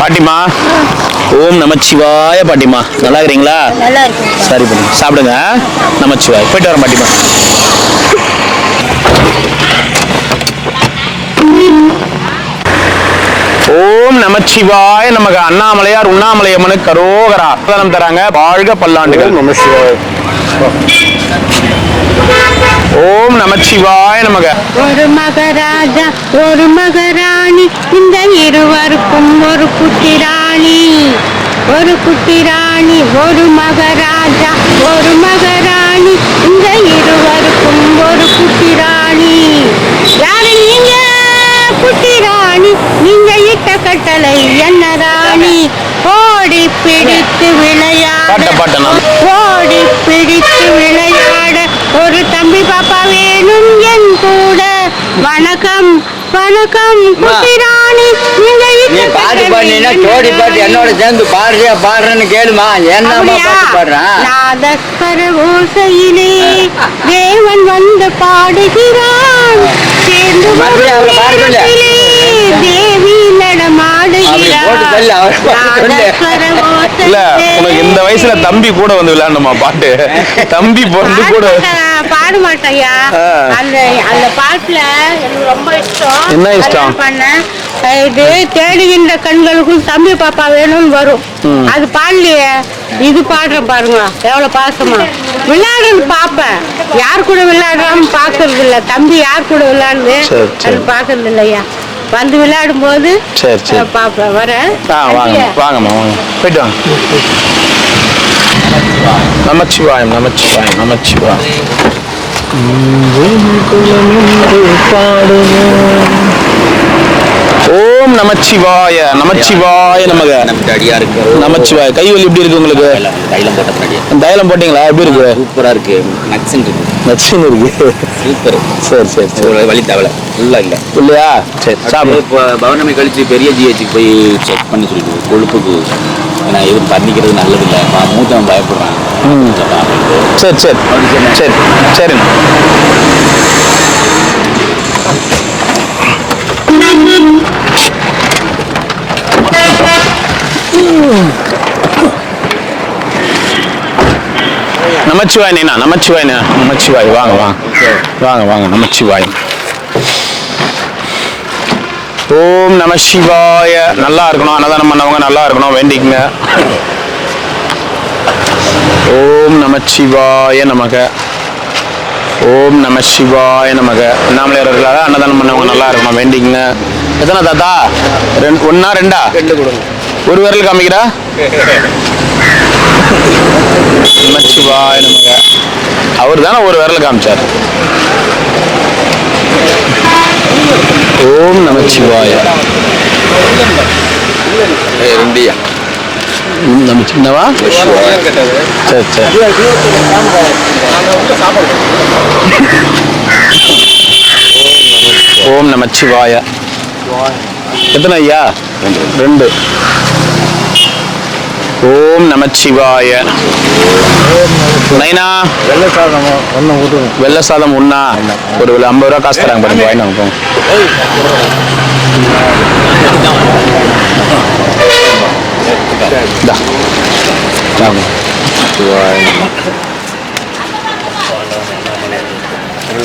பாட்டிமா ஓம் நமச்சிவாய. பாட்டிமா நல்லா இருக்கிறீங்களா? சரி பண்ணி சாப்பிடுங்க. நமச்சிவாய். போயிட்டு வரேன் பாட்டிமா. ஓம் நமச்சிவாய நமக. அண்ணாமலையார் உண்ணாமலையம்மனுக்கு கரோகரா பிரதனம் தராங்க. வாழ்க பல்லாண்டுகள். நமச்சிவாய. ஓம் நமச்சிவாய நமக. ஒரு மகராஜா ஒரு மகராணி, இந்த இருவருக்கும் ஒரு குட்டி ராணி. ஒரு குட்டி ராணி ஒரு மகராஜா ஒரு மகராணி, இந்த இருவருக்கும் ஒரு குட்டி ராணி. யாரு நீங்க? குட்டி ராணி. நீங்க இட்ட கட்டளை என்ன ராணி? ஓடி பிடித்து விளையாட, ஓடி பிடித்து விளையாட ஒரு தம்பி பாப்பா வேணும் என் கூட. வணக்கம் வணக்கம் குட்டி ராணி. நீ பாட்டு பாடினா ஜோடி பாட்டு என்னோட சேர்ந்து பாடுறியா பாடுறேன்னு கேளுமா. என்னம்மா பாட்டு பாடுறான்? நாதஸ்வர ஓசையிலே தேவன் வந்து பாடுகிறான். சேர்ந்து தேவி நடமாடுகிறான். இல்ல உனக்கு இந்த வயசுல தம்பி கூட வந்து விளையாடணுமா பாட்டு? தம்பி பிறந்து கூட பாட மாட்டேயா. அந்த அந்த பாட்டுல எனக்கு ரொம்ப இஷ்டம். என்ன இஷ்டம்? பண்ண இது தேடுகின்ற கண்களுக்கும் தம்பி பாப்பா வேணும்னு வரும். அது பாடலையே. இது பாடுறேன் பாருங்க எவ்வளவு பாசமா. விளையாடுறது பாப்பேன். யார் கூட விளையாடுறான்னு பாக்குறது இல்ல. தம்பி யார் கூட விளையாடுது அது பாக்குறது இல்லையா. வந்து விளையாடும் போது பாப்பேன். வரேன். வாங்கம்மா வாங்க. போயிட்டு வாங்க. நமச்சிவாயம் நமச்சிவாயம் நமச்சிவாயம். ஓம் நமச்சிவாய நமச்சிவாய நமக. நமச்சிவாய. கை வலி எப்படி இருக்கு உங்களுக்கு? தைலம் போட்டீங்களா? எப்படி இருக்கு? சூப்பரா இருக்கு. நக்ஸன் இருக்கு. நக்ஸன் இருக்கு. சூப்பர். சரி சரி சரி. வலி தேவலை ஃபுல்லா இல்ல இல்லையா? சரி சாப்பிடு. இப்போ பௌர்ணமி கழிச்சு பெரிய ஜிஹெச்சுக்கு போய் செக் பண்ணி சொல்லிட்டு கொழுப்புக்கு ஏன்னா எதுவும் பண்ணிக்கிறது நல்லது இல்லை. மூத்தவன் பயப்படுறான். சரி சரி சரி சரி. நமச்சிவாய் நீனா. நமச்சிவாய் நமச்சிவாய். வாங்க வாங்க வாங்க வாங்க. நமச்சிவாய். ஓம் நம சிவாய. நல்லா இருக்கணும். அன்னதானம் பண்ணவங்க நல்லா இருக்கணும் வேண்டிக்குங்க. ஓம் நமச்சிவாய நமக. ஓம் நம சிவாய நமக. அண்ணாமலையார் அன்னதானம் பண்ணவங்க நல்லா இருக்கணும் வேண்டிக்குங்க. எத்தனை தாத்தா? ஒன்னா ரெண்டா? ஒரு விரல் காமிக்கிறா? நமச்சிவாய நமக. அவர் தானே ஒரு விரல் காமிச்சார். ஓம் நமச்சிவாய. ரெண்டியா நமச்சின்னவா? சரி சரி. ஓம் நமச்சிவாய. எத்தனை ஐயா? ரெண்டு. ஓம் நமச்சிவாய. நைனா வெள்ளை சாதம் ஒன்று. வெள்ளை சாதம் ஒன்றா? ஒரு 50 ரூபா காசு தராங்க பாருங்க. வாங்கினாங்க போங்க.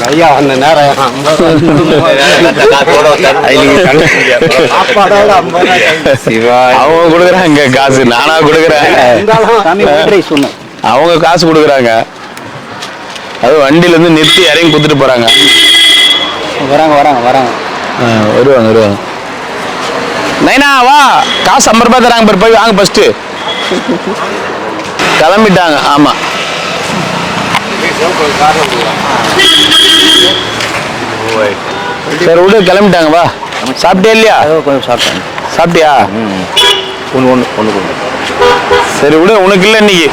ஐயா அந்த நேரம் அவங்க கொடுக்குறாங்க காசு. நானா கொடுக்குறேன். அவங்க காசு கொடுக்குறாங்க. அது வண்டியில இருந்து நிறுத்தி இறங்கி கொடுத்துட்டு போறாங்க. வராங்க வராங்க வராங்க. வருவாங்க வருவாங்க. நைனா வா. காசு 50 ரூபாய் தராங்க பாரு. போய் வாங்க ஃபர்ஸ்ட். கிளம்பிட்டாங்க. ஆமா. சரி விடு. கிளம்பிட்டாங்க. வா. சாப்பிட்டியா இல்லையா? கொஞ்சம் சாப்பிட்டேன். சாப்பிட்டியா? ஒன்று ஒன்று ஒன்று ஒன்று. சரி விடு. உனக்கு இல்லை இன்னைக்கு.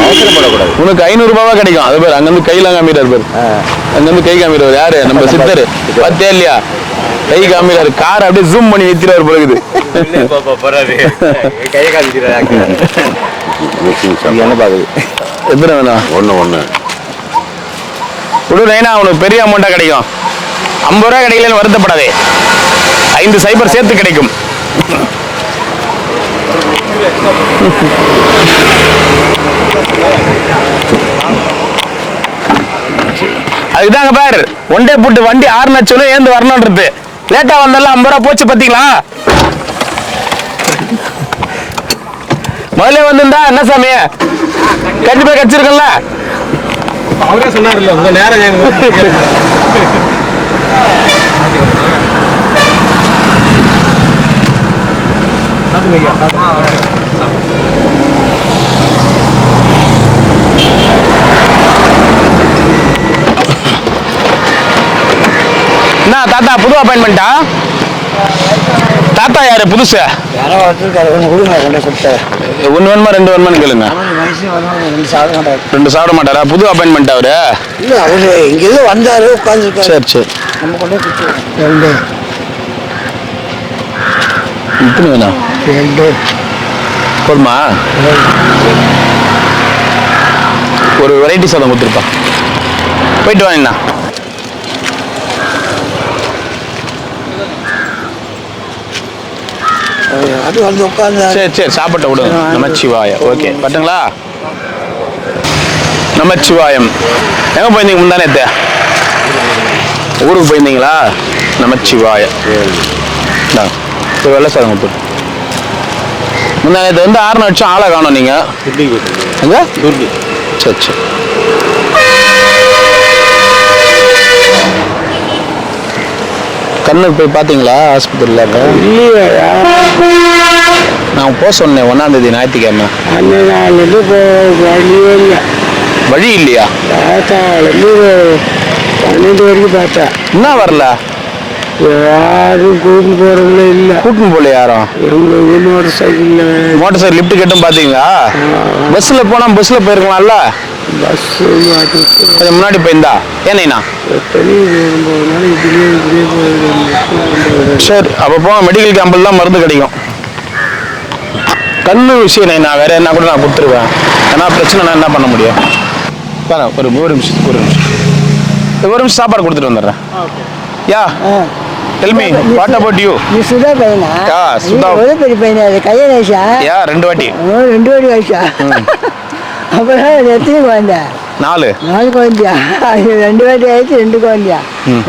அவசரப்படக்கூடாது. உனக்கு 500 ரூபாவா கிடைக்கும். அது பேர் அங்கிருந்து கையெல்லாம் காமிக்கிறார் பேர். அங்கிருந்து கை காமிக்கிறார். யாரு? நம்ம சித்தர். பார்த்தியா இல்லையா? கை காமிக்கிறாரு. கார் அப்படியே ஜூம் பண்ணி நிறுத்திடுவார் பிறகுது. கையை காமிக்கிறாரு. என்ன பாக்குது? எத்தனை வேணும்? ஒன்று விடு நைனா. உனக்கு பெரிய அமௌண்டா கிடைக்கும். 50 ரூபா கிடைக்கலன்னு வருத்தப்படாதே. 5 சைபர் சேர்த்து கிடைக்கும். அதுதாங்க பாரு ஒண்டே போட்டு வண்டி 6 லட்சம் ஏந்து வரணும்ன்றது. லேட்டா வந்தாலும் 50 ரூபா போச்சு பாத்தீங்களா? முதல்ல வந்திருந்தா என்ன சாமி கண்டிப்பா கச்சிருக்கல. அவரே சொன்னார்ல உங்க நேரம் என்ன தாத்தா புது அப்பாயின்மெண்டா? தாத்தா யாரு புதுசு? யாரோ வச்சிருக்காரு கொடுங்க கொண்டே கொடுத்தாரு. 1 வேணுமா 2 வேணுமான்னு கேளுங்க. 2 சாப்பிட மாட்டாரா? புது அப்பாயின்மெண்ட் அவரு? இல்ல அவரு இங்கிருந்து வந்தாரு உட்கார்ந்துருக்காரு. சரி சரி நம்ம கொண்டே கொடுத்துருவோம். இத்தனை வேணும் 2 போதுமா? ஒரு வெரைட்டி சாதம் கொடுத்துருப்பா. போயிட்டு வாங்கண்ணா. அது வந்து உட்கார்ந்து சரி சரி சாப்பிட்ட விடுங்க. நமச்சிவாய. ஓகே பட்டுங்களா? நமச்சிவாயம். எங்க போயிருந்தீங்க முந்தானேத்து? ஊருக்கு போயிருந்தீங்களா? நமச்சிவாய. வெள்ளை சாதம் கொடுத்து முந்தானேத்து வந்து 6 லட்சம் ஆளை காணும் நீங்க எங்க? சரி சரி கண்ணுக்கு போய் பார்த்தீங்களா ஆஸ்பத்திரியில்? நான் போக சொன்னேன் 1ஆம் தேதி ஞாயிற்றுக்கிழமை. வழி இல்லையா? 12 வரைக்கும் பார்த்தா என்ன வரல? யாரும் கூட்டின்னு போறதுல இல்லை. கூட்டின்னு போல யாரும்? மோட்டர் சைக்கிள் லிஃப்ட் கேட்டும் பார்த்தீங்களா? பஸ்ஸில் போனால் பஸ்ஸில் போயிருக்கலாம்ல. பஸ் கொஞ்சம் முன்னாடி போயிருந்தா ஏன்னா சரி அப்போ போங்க. மெடிக்கல் கேம்பில் தான் மருந்து கிடைக்கும். கண்ணு விஷயம் நான் வேற என்ன கூட நான் கொடுத்துருவேன். ஏன்னா பிரச்சனை நான் என்ன பண்ண முடியும்? ஒரு நிமிஷம் சாப்பாடு கொடுத்துட்டு வந்துடுறேன். யா tell me what about you? நீ சுதா பையனா? சுதா. எவ்வளவு பெரிய பையனா? அது கையை வயசா? யா 2 வாட்டி. 2 வாட்டி வயசா? அப்புறம் எத்தனை குழந்தை? 4 குழந்தையா? 2 வாட்டி ஆயிடுச்சு 2 குழந்தையா?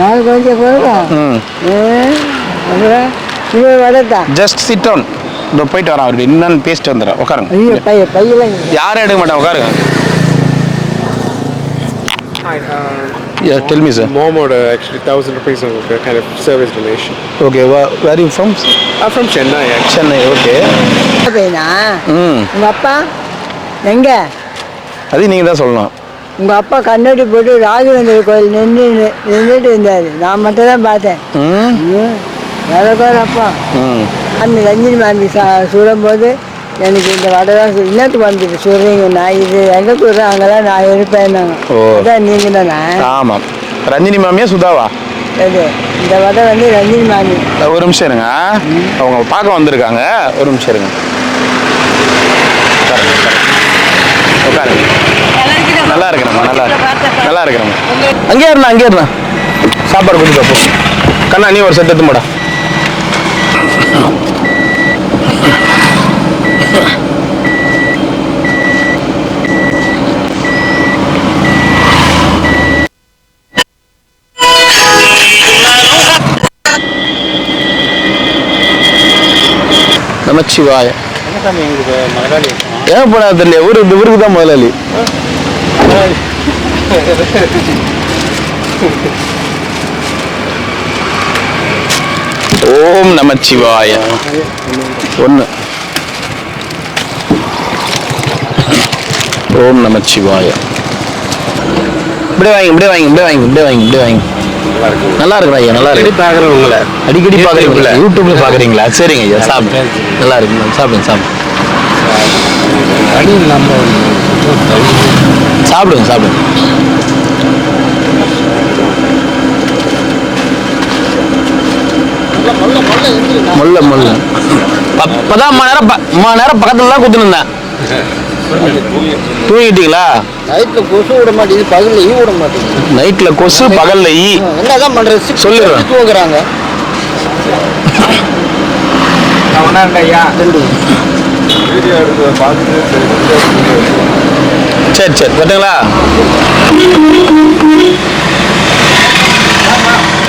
4 குழந்தைய போறதா? அப்புறம் இவன் வளர்த்தா? Just sit down. போயிட்டு வரேன். அவருக்கு என்னன்னு பேசிட்டு வந்துடுறேன். உட்காருங்க. ஐயோ பையெல்லாம் யாரும் எடுக்க மாட்டேன். உட்காருங்க. Hi, Yeah, tell me, sir. mom ordered actually 1,000 rupees of a kind of service donation. Okay, where are you from? I'm from Chennai, actually. Chennai, okay. பையனா? உங்க அப்பா எங்க? அது நீங்க தான் சொல்லணும். உங்க அப்பா கண்ணாடி போட்டு ராகவேந்திர கோயில் நின்றுட்டு இருந்தாரு. நான் மட்டும் தான் பார்த்தேன். வேலைக்கார அப்பா அந்த ரஞ்சினி மாமி சுடும் போது எனக்கு இந்த வடை தான் இன்னத்துக்கு வந்துட்டு சொல்றீங்க. நான் இது எங்க சொல்றேன் அங்கெல்லாம் நான் இருப்பேன். அதான் நீங்க தானே? ஆமாம். ரஞ்சினி மாமியா சுதாவா? அது இந்த வடை வந்து ரஞ்சினி மாமி. ஒரு நிமிஷம் இருங்க. அவங்க பார்க்க வந்திருக்காங்க. ஒரு நிமிஷம் இருங்க. உட்காருங்க. நல்லா இருக்கிறேம்மா. நல்லா இருக்கிறேம்மா. அங்கேயே இருந்தா சாப்பாடு கொடுத்து போ. கண்ணா நீ ஒரு செட் எடுத்து போடா. நமச்சிவாய. ஏன் போனா தெரியல. ஊருக்கு தான் முதலாளி. ஓம் நமச்சிவாய. 1 ஓம் நமச்சிவாய. இப்படியே வாங்க. நல்லா இருக்குறா ஐயா. நல்லா இருக்கு. பாக்குறவங்கள அடிக்கடி பாக்குறீங்களா? யூடியூப்ல பாக்குறீங்களா? சரிங்க ஐயா. சாப்பிடுங்க. நல்லா இருக்கு. சாப்பிடுங்க. முள்ள இப்பதான் மணி நேரம் பக்கத்துல தான் குத்துனுந்தேன். தூங்கிட்டீங்களா? நைட்ல கொசு விட மாட்டேங்குது, பகல்ல ஈ விட மாட்டேங்குது. நைட்ல கொசு, பகல்ல ஈ. என்னதான் பண்றது? சொல்லுறேன். தூங்குறாங்க. சரி சரி கட்டுங்களா?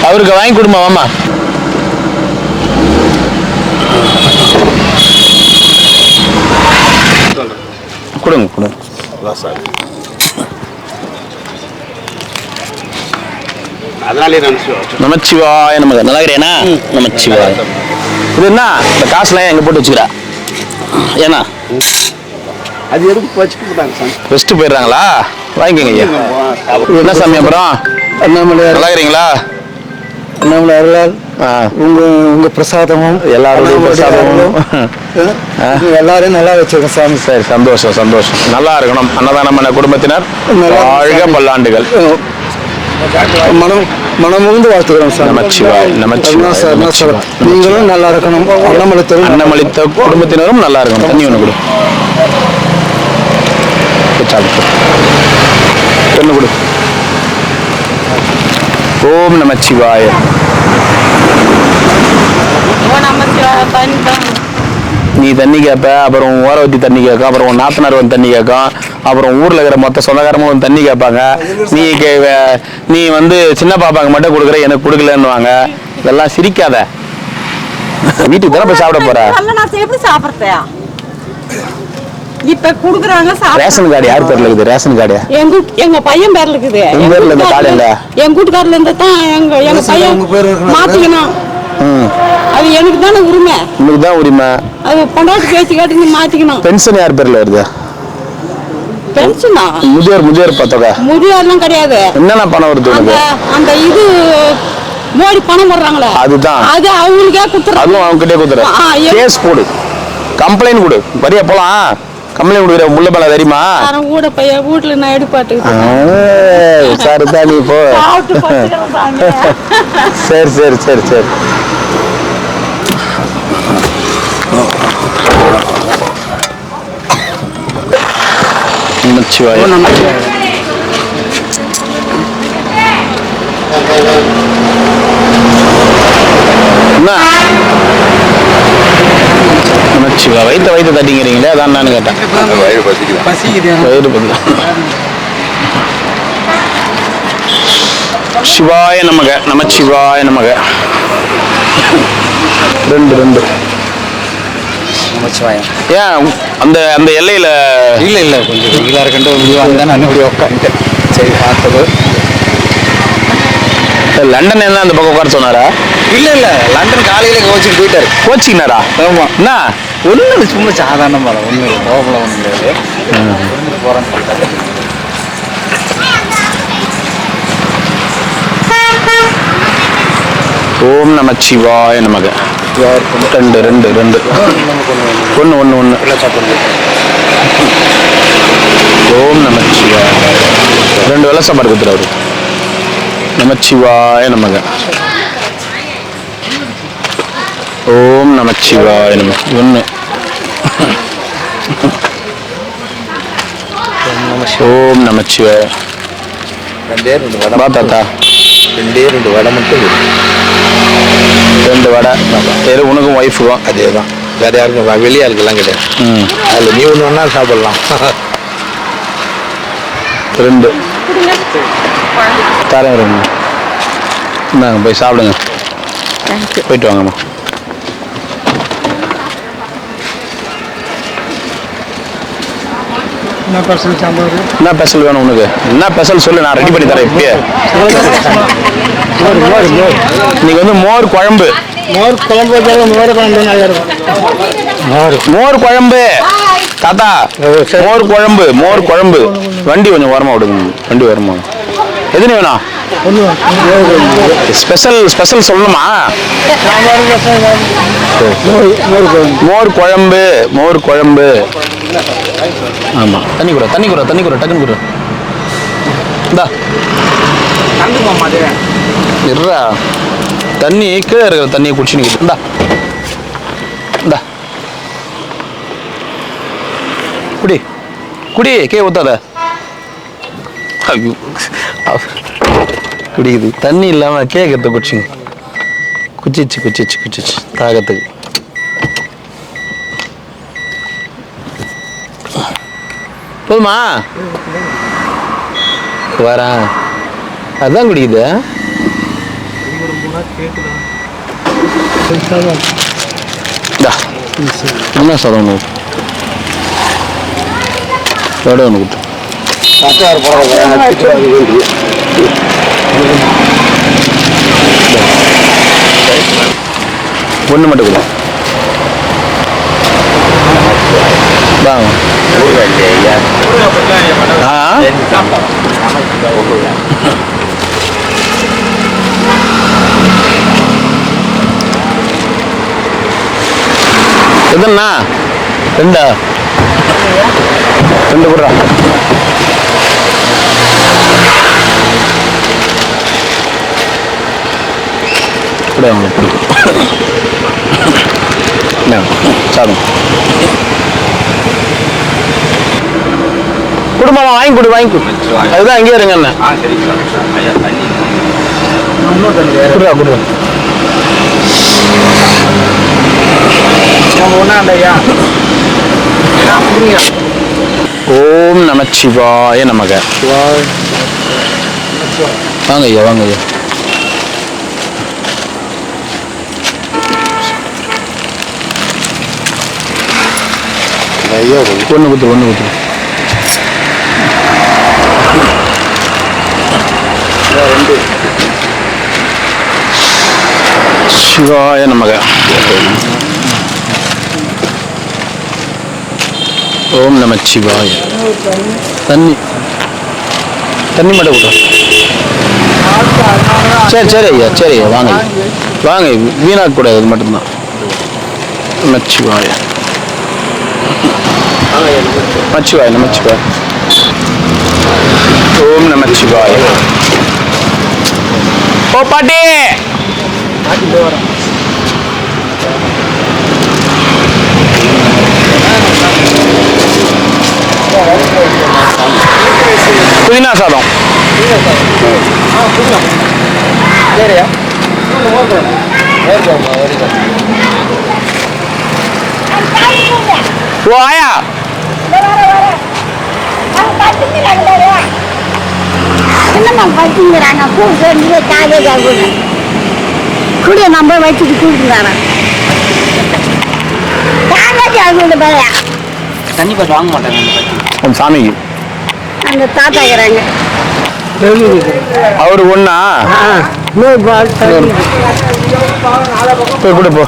அவருக்கு வாங்கி கொடுமா வாமா. கொடுங்க கொடுங்க. நமச்சிவாய நமக்கு. நல்லா இருக்கிறேனா? நமச்சிவாய. இது என்ன இந்த காசுலாம் எங்க போட்டு வச்சுக்கிறா? ஏன்னா அது எதுக்கு வச்சுக்கிட்டாங்க ஃபர்ஸ்ட் போயிடுறாங்களா? வாங்கிக்கோங்க ஐயா. என்ன சாமி அப்புறம்? அண்ணாமலை நல்லா இருக்கிறீங்களா? அண்ணாமலை அருளால் உங்க பிரசாதமும் எல்லாருடைய பிரசாதமும் எல்லாரும் நல்லா வச்சிருக்கோம் சாமி. சரி, சந்தோஷம் சந்தோஷம். நல்லா இருக்கணும். அன்னதானம் பண்ண குடும்பத்தினர் வாழ்க பல்லாண்டுகள். மனமுந்து வாழ்த்துக்கிறோம் சார். நமச்சிவாய் நமச்சிவாய். நீங்களும் நல்லா இருக்கணும். அன்னமளித்த குடும்பத்தினரும் நல்லா இருக்கணும். தண்ணி ஒன்று கொடு. ஒன்று கொடு. ஓம் நமச்சிவாய. நீ தண்ணி கேட்ப, அப்புறம் ஓரவத்தி தண்ணி கேட்கும், அப்புறம் உன் நாத்தனார் வந்து தண்ணி கேட்கும், அப்புறம் ஊர்ல இருக்கிற மொத்த சொந்தக்காரமும் வந்து தண்ணி கேட்பாங்க. நீ வந்து சின்ன பாப்பாங்க மட்டும் கொடுக்குற, எனக்கு கொடுக்கலன்னுவாங்க. இதெல்லாம் சிரிக்காத. வீட்டுக்கு தானே போய் சாப்பிட போற. எப்படி சாப்பிடுறேன்? இப்ப குடுக்குறாங்க. ரேஷன் கார்டு யார் பேர்ல இருக்குது? ரேஷன் கார்டு எங்க பையன் பேர்ல இருக்குது. உங்க பேர்ல இந்த கார்டு இல்ல? என் கூட்டுக்காரர்ல இருந்து தான் எங்க பையன் மாத்திக்கணும். அது எனக்கு தானே உரிமை. உங்களுக்கு தான் உரிமை. அது பொண்டாட்டி பேச்சு கேட்டு நீ மாத்திக்கணும். பென்ஷன் யார் பேர்ல வருது? பென்ஷனா? முதியோர் தொகை. முதியோர்லாம் கிடையாது. என்னென்ன பணம் வருது உனக்கு? அந்த இது மோடி பணம் போடுறாங்களே, அதுதான். அது அவங்களுக்கே குடுத்துற. அதுவும் அவங்க கிட்டே குடுத்துற. கேஸ் போடு, கம்ப்ளைண்ட் கொடு. வரியா போலாம். கம்ப்ளைண்ட் கொடுக்குற முள்ள மேல தெரியுமா? கூட பைய வீட்டுல நான் எடுப்பாட்டு. சரிதான் நீ போ. சரி சரி சரி சரி. நமச்சிவாய. நமச்சிவா. வயிற்று தட்டிங்கிறீங்களே, அதான் நான் கேட்டேன். வயிறு பசிக்குது. சிவாய நமக. நமச்சிவாய நமக. ரெண்டு ஏன் அந்த அந்த எல்லையில இல்ல கொஞ்சம் வெயிலா இருக்கட்டும் நான் இப்படி உட்காந்துட்டேன். சரி பார்த்தது. லண்டன் என்ன அந்த பக்கம் உட்கார சொன்னாரா? இல்ல லண்டன் காலையில கோச்சிட்டு போயிட்டாரு. கோச்சிங்கனாரா? ஆமா. என்ன ஒண்ணு சும்மா சாதாரணமா ஒண்ணு கோபல ஒண்ணு கிடையாது. போறேன்னு சொல்லிட்டாரு. ஓம் நமச்சிவாய நமக. ரெண்டு ஒன்று. ஓம் நமச்சிவாய. 2 வேளை சாப்பாடு கொடுத்துரு. நமச்சிவாய நமக. ஓம் நமச்சிவாய நமக. 1. ஓம் நமச்சிவாய. வா தாத்தா. 2 வடை மட்டும். 2 வடை. உனக்கும் ஒய்ஃபுக்கும் அதே தான். வேற யாருக்கும் வெளியாளுக்கெல்லாம் கிடையாது. அதில் நீ ஒன்று ஒன்றா சாப்பிடலாம். 2 தரேன். 2 இந்தாங்க, போய் சாப்பிடுங்க. போயிட்டு வாங்கம்மா. என்ன ஸ்பெஷல் வேணும் உனக்கு? என்ன ஸ்பெஷல் சொல்லு, நான் ரெடி பண்ணி தரேன். இப்பயே இன்னைக்கு வந்து மோர் குழம்பு. மோர் குழம்பு தாத்தா. மோர் குழம்பு. வண்டி கொஞ்சம் ஓரமா விடுங்க. வண்டி ஓரமா. எதுன்னு வேணும்? ஸ்பெஷல் சொல்லணுமா? மோர் குழம்பு. ஆமா. தண்ணி கூட டக்குன்னு கூட. இந்தா இருடா. தண்ணி கீழே இருக்கிற தண்ணியை குடிச்சு நிற்கிது. இந்தா குடி கே ஊத்தாத. குடிக்குது. தண்ணி இல்லாம கேட்கறத குடிச்சுங்க. குச்சிச்சு தாகத்துக்கு. போதுமா வரேன் அதுதான் குடிக்குது என்ன சாதம் ஒன்று ஒன்று கொடுத்து ஒன்று மட்டும் கொடு வாங்க எதுண்ணா ரெண்டு கொடுறா கூட அவங்களுக்கு பிடிக்கும் சாதம் குடும்பமா வாங்கி கொடு அதுதான் அங்கேயே இருங்க அண்ணன் கொடுறா கொடுறா ஓம் நமச்சிவாய நமக வாங்க ஐயா வாங்க ஐயா ஒன்று குத்துரு சிவாய நமக ஓம் நமச்சிவாய தண்ணி மட்டும் விட்றோம் சரி ஐயா வாங்க வீணாக்க கூடாது அது மட்டும்தான் நமச்சிவாய நமச்சிவாய ஓம் நமச்சிவாய ஓ பாட்டி புதினா சாதம் ஓ ஆயா என்னம்மா பச்சுங்கிறாங்க கூப்பிட்டு காலேஜா குடிய நம்ம வச்சுட்டு கூப்பிட்டுறாங்க காலேஜா கூட பையா தண்ணி பாட்டு வாங்க மாட்டாங்க உன் சாமிக்கு அந்த தாத்தாக்குறாங்க அவரு ஒண்ணா போய் கூட போ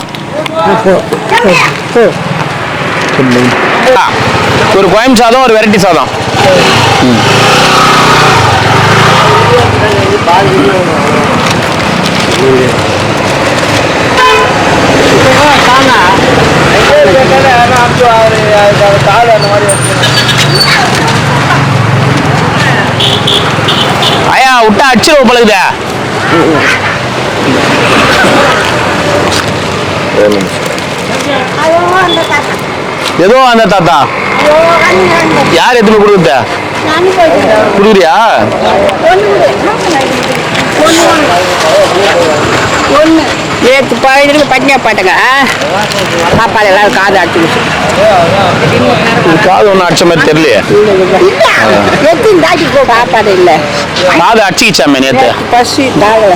ஒரு கோயம் சாதம் ஒரு வெரைட்டி சாதம் ஐயா விட்டா அடிச்சிருவ பழகுதா ஏதோ அந்த தாத்தா யார் எத்தனை கொடுக்குற குடுக்குறியா நேற்று பழகிட்டு பட்டினியா பாட்டுங்க சாப்பாடு எல்லாரும் காது அடிச்சுக்கிச்சு காது ஒன்றும் அடிச்ச மாதிரி தெரியலையே எத்தனை தாட்டி சாப்பாடு இல்லை காது அடிச்சிக்கிச்சாமே நேற்று பசி தாகல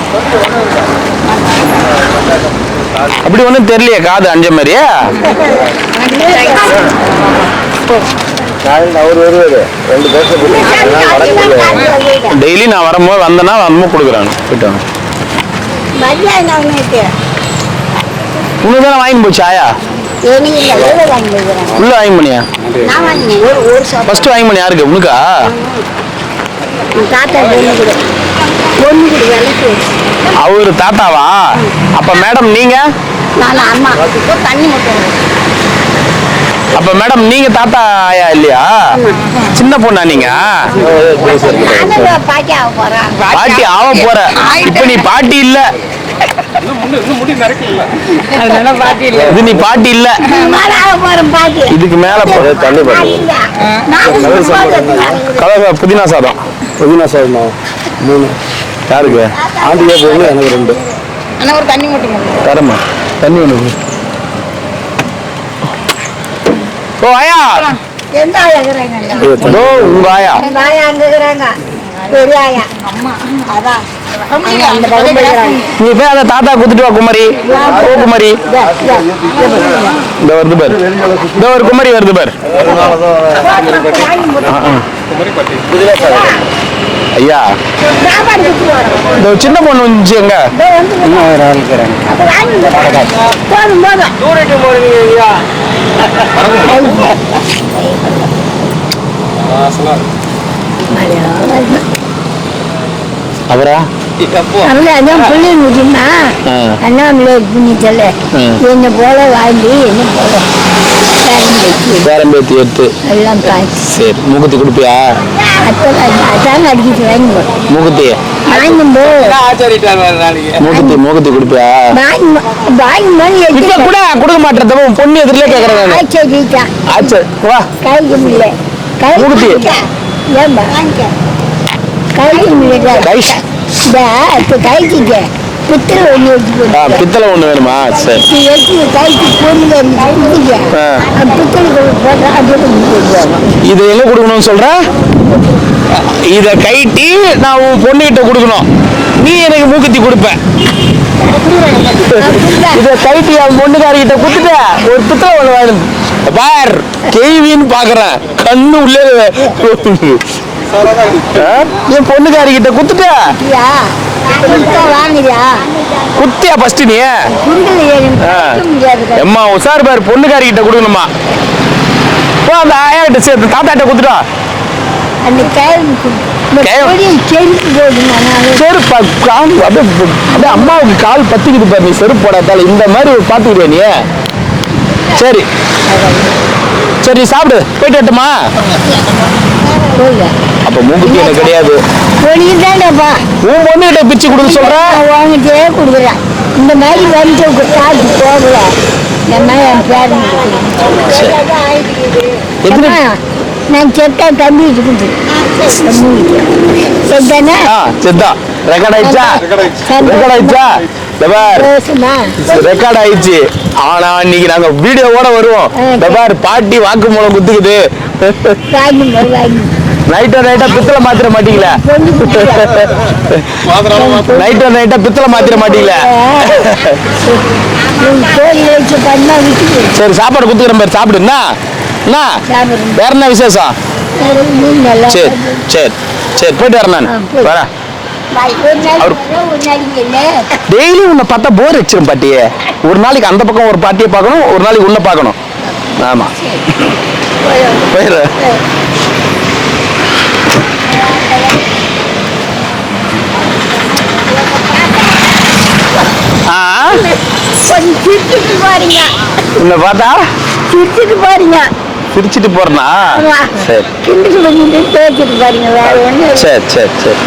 அப்படி ஒன்றும் தெரியலையே காது அஞ்ச மாதிரியே டெய்லி நான் வரும்போது வந்தேன்னா கொடுக்குறாங்க போயிட்டு உனக்கு தானே வாங்கி போச்சு ஆயா உள்ள வாங்கி பண்ணியா ஃபர்ஸ்ட் வாங்கி பண்ணி யாருக்கு உனக்கா அவரு தாத்தாவா அப்ப மேடம் நீங்க அப்ப மேடம் நீங்க தாத்தா ஆயா இல்லையா சின்ன பொண்ணா நீங்க பாட்டி ஆக போற இப்ப நீ பாட்டி இல்ல இது நீ பாட்டி இல்ல இதுக்கு மேல தண்ணி கலவை புதினா சாதம் மூணு யாருக்கு ஆண்டியா போகுது எனக்கு ரெண்டு ஒரு தண்ணி மட்டும் தரமா தண்ணி ஒண்ணு ஓ ஆயா எந்த ஆயா இருக்கிறாங்க? இதோ உங்க ஆயா. எங்க ஆயா அங்க இருக்கிறாங்க. பெரிய ஆயா. அதான். அந்த பக்கம் போயிருக்காங்க. நீ போய் அந்த தாத்தா குத்துட்டு வா குமரி. ஓ குமரி. இந்த வருது பாரு. இந்த ஒரு குமரி வருது பாரு. ஐயா இந்த சின்ன பொண்ணு வந்துச்சு எங்க? அவரா என்ன போல வாங்கி என்ன போல பேரம்பேத்தி எடுத்து எல்லாம் சரி மூக்குத்தி கொடுப்பியா? அதான் அடிக்கிட்டு வாங்கி மூக்குத்தி மூக்குத்தி கொடுப்பியா? இப்ப கூட கொடுக்க மாட்டேன் பொண்ணு எதிரிலே கேக்குறேன். ஆச்சு வா கைக்கு முடியல மூக்குத்தி ஏன்பா கைக்கு முடியல கைக்கு பித்தளை ஒண்ணு வச்சு பித்தளை ஒண்ணு வேணுமா? சரி கைக்கு பொண்ணு பித்தளை போட்டா இது எங்க கொடுக்கணும்னு சொல்ற? இத கைட்டி நான் உன் பொண்ணுகிட்ட கொடுக்கணும், நீ எனக்கு மூக்குத்தி கொடுப்ப. இத கைட்டி அவன் பொண்ணுக்காரிகிட்ட கொடுத்துட்ட ஒரு பித்தளை ஒண்ணு வேணும் பார். கேள்வின்னு பாக்குறேன் கண்ணு உள்ளே என் பொண்ணுக்காரிகிட்ட குத்துட்ட குத்தியா ஃபர்ஸ்ட் நீ? எம்மா உசார் பாரு பொண்ணுக்காரிகிட்ட கொடுக்கணுமா? அந்த ஆயா கிட்ட சேர்த்து தாத்தாட்ட குத்துட்டா அப்படியே அம்மாவுக்கு கால் பத்திக்குது பாரு. நீ செருப்பு போடாதால இந்த மாதிரி பாத்துக்கிறியா நீ? சரி சரி சாப்பிடு போயிட்டு வரட்டுமா? அப்ப மூக்குத்தி எனக்கு கிடையாது. உன் பொண்ணுகிட்ட பிச்சு கொடுக்க சொல்ற? வாங்கிட்டே கொடுக்குறேன். இந்த மாதிரி வந்து காசு போகல என் பேர் நான் செத்தா தம்பி செத்தா ரெக்கார்ட் ஆயிடுச்சா? ரெக்கார்ட் ஆயிடுச்சா? ரெக்கார்ட் ஆயிடுச்சு. ஆனா இன்னைக்கு நாங்க வீடியோவோட வருவோம். பாட்டி வாக்குமூலம் குத்துக்குது. நைட்டா பித்தளை மாத்திர மாட்டீங்களா? நைட்டா பித்தளை மாத்திர மாட்டீங்களா? சரி சாப்பாடு குத்துக்கிறேன் பாரு சாப்பிடு. என்ன வேற என்ன விசேஷம்? சரி சரி சரி போயிட்டு வரேன் நான் வரேன். டெய்லி உன்னை பார்த்தா போர் அடிச்சிடும் பாட்டியே. ஒரு நாளைக்கு அந்த பக்கம் ஒரு பாட்டியை பார்க்கணும், ஒரு நாளைக்கு உன்னை பார்க்கணும். ஆமா போயிடுற. உன்னை பார்த்தா சிரிச்சுட்டு போறீங்க. சிரிச்சிட்டு போறனா? சரி சரி சரி சரி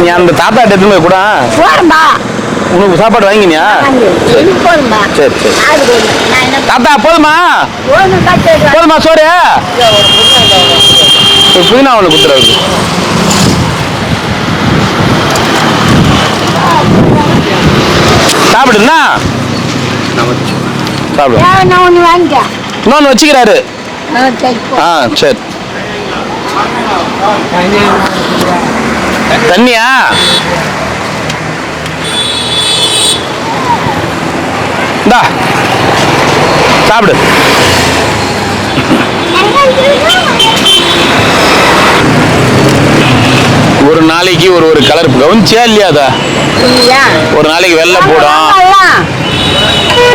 நீ அந்த தாத்தா எடுத்து போய் கூட உனக்கு சாப்பாடு வாங்கினியா? சரி சரி தாத்தா போதுமா? போதுமா சோறு? புதினா ஒண்ணு குத்துறதுக்கு சாப்பிடுனா சாப்பிடு. இன்னொன்னு வச்சுக்கிறாரு. சரி தண்ணியா? இந்தா சாப்பிடு. ஒரு நாளைக்கு ஒரு ஒரு கலர் கவனிச்சியா இல்லையா? அத ஒரு நாளைக்கு வெள்ளை போடும்,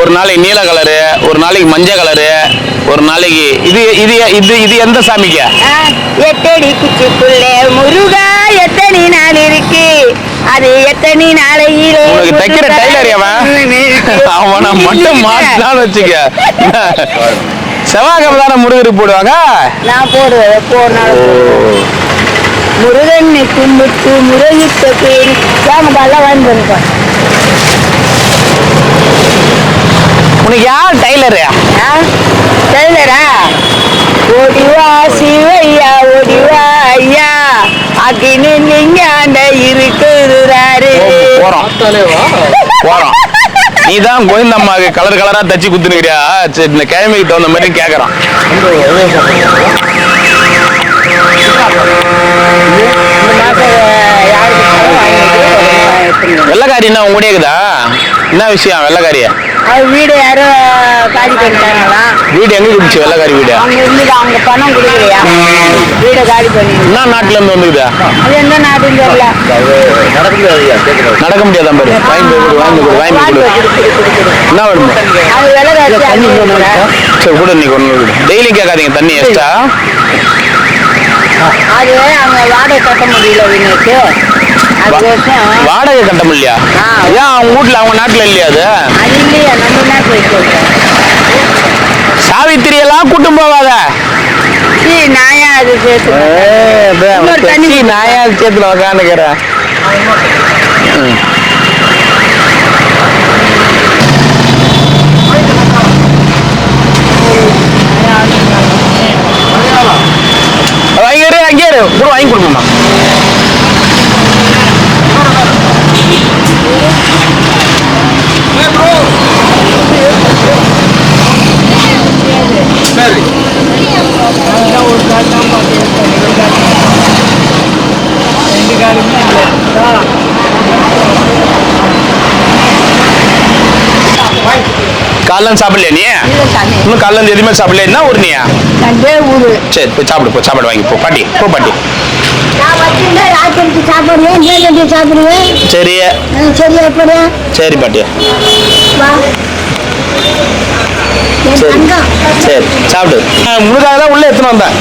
ஒரு நாளைக்கு நீல கலரு, ஒரு நாளைக்கு மஞ்சள் கலரு, ஒரு நாளைக்கு இது இது இது இது எந்த சாமிக்கு? எத்தடி குச்சிக்குள்ளே முருகா எத்தனை நாள் இருக்கு, அது எத்தனை நாளையிலே. உனக்கு தைக்கிற டைலர் அவனை மட்டும் மாட்டினான்னு வச்சுக்க. செவ்வாய்க்கிழமை தானே முருகருக்கு போடுவாங்க. நான் போடுவேன் போனாலும் முருகனை கும்பிட்டு முருகிட்ட பேரி சாமக்கால வந்துருக்கேன். உனக்கு யார் டைலரு? டைலரா? ஓடிவா சிவையா ஓடிவா ஐயா அக்கினு நீங்க அந்த இருக்குறாரு. போறோம் போறோம் நீ தான் கோவிந்தம்மாவுக்கு கலர் கலரா தச்சு குத்துனுக்கிறியா? சரி, இந்த கிழமைக்கு தகுந்த மாதிரி கேட்கறான். வெள்ளக்காரி என்ன உங்க இருக்குதா? என்ன விஷயம் வெள்ளக்காரிய? அது வீடு யாரும் காலி பண்ணிட்டாங்களா? வீடு எங்க இருந்துச்சு வெள்ளக்காரி வீடு? அவங்க இருந்துட்டு அவங்க பணம் கொடுக்கலையா? வீடை காலி பண்ணி என்ன நாட்டுல இருந்து வந்துக்குதா? அது எந்த நாடுன்னு தெரியல. நடக்க முடியாதா பாரு. வாங்கி கொடு என்ன வேணுமோ அது விலை சரி கூட. இன்னைக்கு ஒண்ணு டெய்லி கேட்காதீங்க தண்ணி எக்ஸ்ட்ரா. அது அவங்க வாடகை கட்ட முடியல வீட்டுக்கு. அது வருஷம் வாடகை கட்ட முடியலையா? ஏன் அவங்க வீட்டுல அவங்க நாட்டுல இல்லையா? அது அது இல்லையா? நம்ம நாட்டு வைக்க சாவித்திரி எல்லாம் கூட்டும் போவாத. நாயா அது சேர்த்து நாயா சேர்த்துல உக்காந்துக்கிறேன். அங்கே கூட வாங்கி கொடுப்போம்மா. காலைல சாப்பிடலையா நீ? இன்னும் காலைல எதுவுமே சாப்பிடலையா? என்ன ஊர் நீயா? சரி போய் சாப்பிடு. போ சாப்பாடு வாங்கி போ பாட்டி. போ பாட்டி. சரி சரி பாட்டி. சரி சரி சாப்பிடு. உங்களுக்காக தான் உள்ள எடுத்துன்னு வந்தேன்.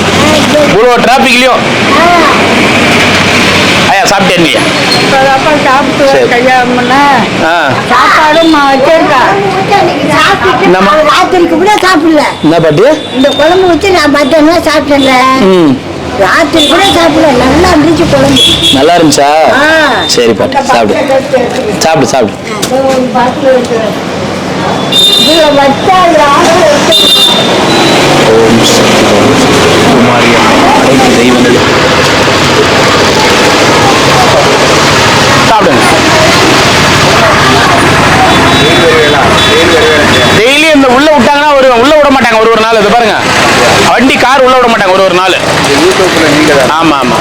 இவ்வளோ டிராபிக்லயும். ஐயா சாப்பிட்டேன் நீ? சாப்பாடும் சாப்பிடுவேன். என்ன பாட்டி? இந்த குழம்பு வச்சு நான் மத்தியானம் சாப்பிட்டேன். ராத்திரி கூட சாப்பிடல. நல்லா இருந்துச்சு குழம்பு. நல்லா இருந்துச்சா? சரி பாட்டி சாப்பிடு. சாப்பிடு சாப்பிடு. ஓம் குமாரியா அனைத்து தெய்வங்களே சாப்பிடுங்க. டெய்லி இந்த உள்ள விட்டாங்கன்னா உள்ள விட மாட்டாங்க. ஒரு நாள் இது பாருங்க, வண்டி கார் உள்ள விட மாட்டாங்க ஒரு நாள். ஆமா ஆமா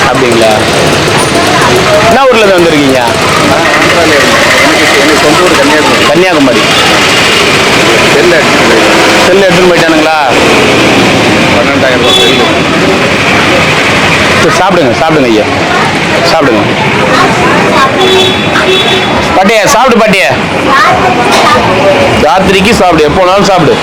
அப்படிங்களா? என்ன ஊர்ல இருந்து வந்திருக்கீங்க? கன்னியாகுமரி. செல்லு எடுத்துன்னு போயிட்டானுங்களா? 12,000 ரூபாய் செல்லு. சாப்பிடுங்க சாப்பிடுங்க ஐயா சாப்பிடுங்க. பாட்டிய சாப்பிடு. பாட்டிய ராத்திரிக்கு சாப்பிடு. எப்போ நாளும் சாப்பிடு.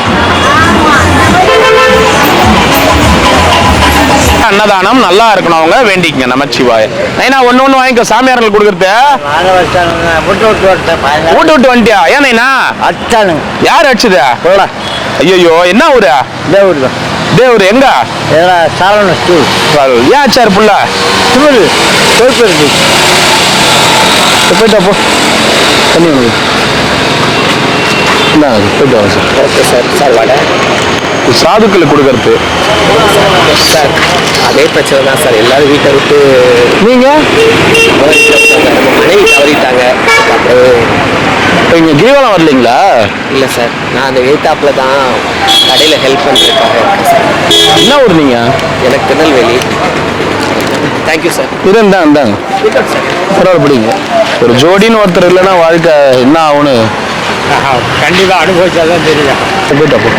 அன்னதானம் நல்லா இருக்கணும். அவங்க வேண்டிக்கங்க. நமச்சிவாய. நைனா ஒண்ணு வாங்கிக்கோ. சாமியார்கள் கொடுக்கறது வீட்டு விட்டு வந்துட்டியா? ஏன் நைனா? யார் அடிச்சுதா? ஐயோ என்ன ஊரு? தேவூர். எங்க? ஏன் ஆச்சார் புள்ள? போயிட்டா போ. தண்ணி போயிட்டு வாங்க சார். Okay sir. சார் வாடா சாதுக்களுக்கு கொடுக்கறது சார் அதே பிரச்சனை தான் சார். எல்லாரும் வீட்டை விட்டு நீங்க நம்ம மனைவி தவறிட்டாங்க. இப்போ இங்கே கிரிவலம் வரலைங்களா? இல்லை சார், நான் அந்த எய்தாப்பில் தான் கடையில் ஹெல்ப் பண்ணுறதுக்காக இருக்கேன் சார். என்ன ஊர் நீங்க? எனக்கு திருநெல்வேலி. Thank you sir. இருந்தா இந்தாங்க பரவாயில்ல பிடிங்க. ஒரு ஜோடின்னு ஒருத்தர் இல்லைன்னா வாழ்க்கை என்ன ஆகும்னு கண்டிப்பாக அனுபவிச்சா தான் தெரியும். போயிட்டா போ.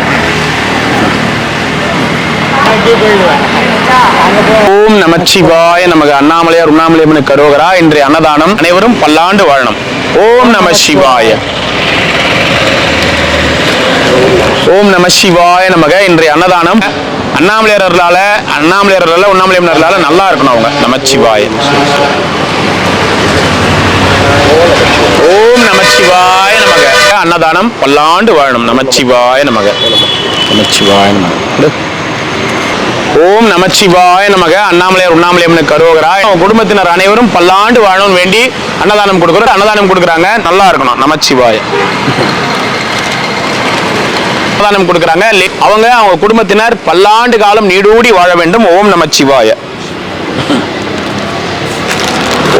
ஓம் நமச்சிவாய நமக. அண்ணாமலையார் உண்ணாமலையம்மனுக்கு கரோகரா. இன்றைய அன்னதானம் அனைவரும் பல்லாண்டு வாழணும். ஓம் நம சிவாய. ஓம் நம சிவாய நமக. இன்றைய அன்னதானம் அண்ணாமலையாரர்களால உண்ணாமலையம்மனால நல்லா இருக்கணும். அவங்க நமச்சிவாய. ஓம் நமச்சிவாய நமக. அன்னதானம் பல்லாண்டு வாழணும். நமச்சிவாய நமக. நமச்சிவாய நமக. ஓம் நமச்சிவாய நமக. அண்ணாமலையார் உண்ணாமலையம்மனுக்கு கரோகரா. குடும்பத்தினர் அனைவரும் பல்லாண்டு வாழணும்னு வேண்டி அன்னதானம் கொடுக்குறாங்க. நல்லா இருக்கணும். நமச்சிவாய. அன்னதானம் கொடுக்குறாங்க. அவங்க குடும்பத்தினர் பல்லாண்டு காலம் நீடூடி வாழ வேண்டும். ஓம் நமச்சிவாய.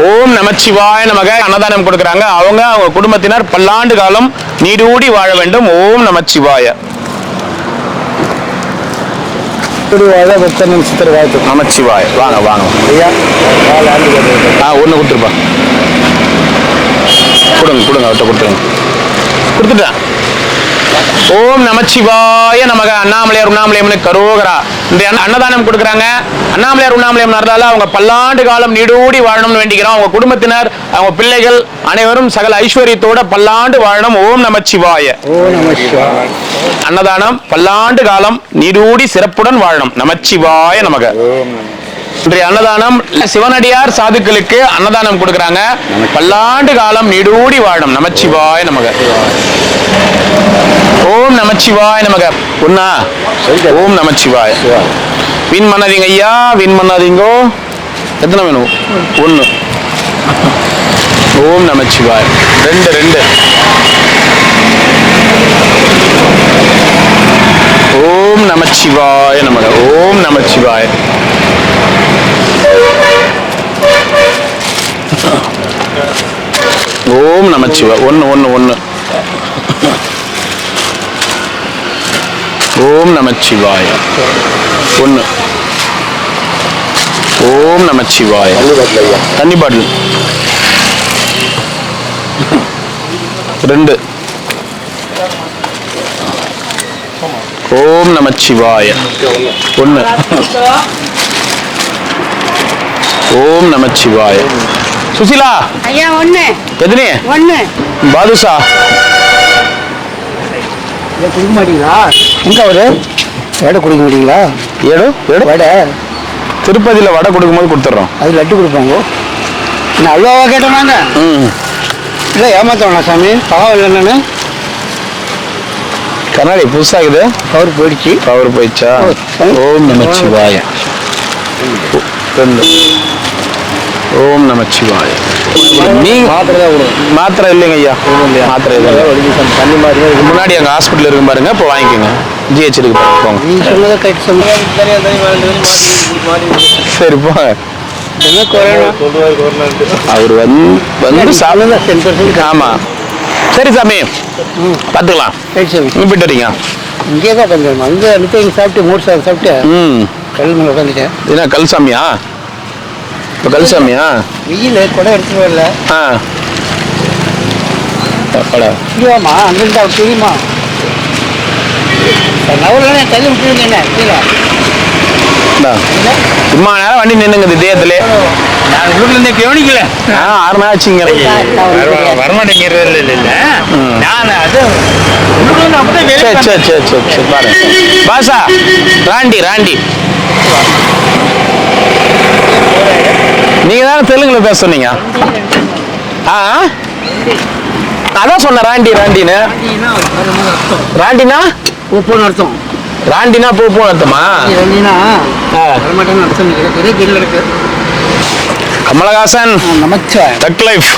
ஓம் நமச்சிவாய நமக. அன்னதானம் கொடுக்குறாங்க. அவங்க குடும்பத்தினர் பல்லாண்டு காலம் நீடூடி வாழ வேண்டும். ஓம் நமச்சிவாய. நமச்சிவாய. வாங்க வாங்க. ஒன்று கொடுத்துருப்பா. கொடுங்க அவர்கிட்ட கொடுத்துட்டேன். ஓம் நமச்சிவாய நமக. அண்ணாமலையார் உண்ணாமலையம்மனுக்கு கரோகரா. இந்த அன்னதானம் கொடுக்குறாங்க. அண்ணாமலையார் உண்ணாமலையம்மன் நடந்தால அவங்க பல்லாண்டு காலம் நீடூடி வாழணும்னு வேண்டிக்கிறோம். அவங்க குடும்பத்தினர், அவங்க பிள்ளைகள் அனைவரும் சகல ஐஸ்வர்யத்தோட பல்லாண்டு வாழணும். ஓம் நமச்சிவாய. அன்னதானம் பல்லாண்டு காலம் நீடூடி சிறப்புடன் வாழணும். நமச்சிவாய நமக. இன்றைய அன்னதானம் சிவனடியார் சாதுக்களுக்கு அன்னதானம் கொடுக்குறாங்க. பல்லாண்டு காலம் நீடூடி வாழணும். நமச்சிவாய நமக. ஓம் நமச்சிவாய நமக. ஒன்னா ஓம் நமச்சிவாய. வின் பண்ணாதீங்க ஐயா, வின் பண்ணாதீங்கோ. எத்தனை வேணும்? ஒன்று. ஓம் நமச்சிவாய. ரெண்டு. ஓம் நமச்சிவாய நமக. ஓம் நமச்சிவாய. ஓம் நமச்சிவாய. ஒன்று. ஓம் நமச்சிவாய. ஒன்று. ஓம் நமச்சிவாய. தண்ணி பாட்டில். 2. ஓம் நமச்சிவாய. 1. ஓம் நமச்சிவாய. சுசிலா ஐயா 1 எத்தனை? 1 பாதுஷா கொடுக்க மாட்டீங்களா? எங்க அவரு வடை கொடுக்க மாட்டீங்களா? ஏடு வடை திருப்பதியில் வடை கொடுக்கும்போது கொடுத்துட்றோம். அது லட்டு கொடுப்பாங்க. நான் அவ்வளோவா கேட்டோம் நாங்கள். இல்லை ஏமாத்தோண்ணா சாமி, பாவம் இல்லை. நான் கண்ணாடி புதுசாகுது. பவர் போயிடுச்சா? ஓம் நமச்சிவாய. 2. ஓம் நமச்சிவாய. நீங்க மாத்திரை இல்லைங்க ஐயா. மாத்திரை தண்ணி மாதிரி முன்னாடி அங்கே ஹாஸ்பிட்டல் இருக்கும் பாருங்க. இப்போ வாங்கிக்கோங்க. ஜிஹெச் இருக்கு போங்க. நீ சொன்னதை கட்டி சொன்ன. சரி போங்க. என்ன குறையணும்? அவர் வந்து சாப்பிடுங்க. 10%. ஆமாம். சரி சாமி, பார்த்துக்கலாம். சரி சாமி, போயிட்டு வரீங்க. இங்கே தான் கொஞ்சம் அங்கே அனுப்பி இங்கே சாப்பிட்டு 3 சாதம் சாப்பிட்டு கல் மேலே உட்காந்துட்டேன். என்ன கல் சாமியா? இப்போ கல் சாமியா? வெயில் கூட எடுத்துட்டு வரல. இல்லையாம்மா, அங்கிருந்தா தெரியுமா? நவர்ல தள்ளி விட்டுருங்க. கீழே சும்மா நேரம் வண்டி நின்னுங்க தேயத்திலே. நான் ஊர்லேருந்தே கவனிக்கல. 6 நாள் ஆச்சுங்க. வரமாட்டேங்கிறது இல்லை. நான் அது சரி பாருங்க. பாசா ராண்டி நீங்க தானே தெலுங்குல பேச சொன்னீங்க. அதான் சொன்ன ராண்டின்னு. ராண்டினா உப்புன்னு அர்த்தம். ராண்டினா பூ அர்த்தமா? வரமாட்டேன்னு அர்த்தம் இருக்கு. கமலஹாசன் நமச்சிவாய். தக் லைஃப்.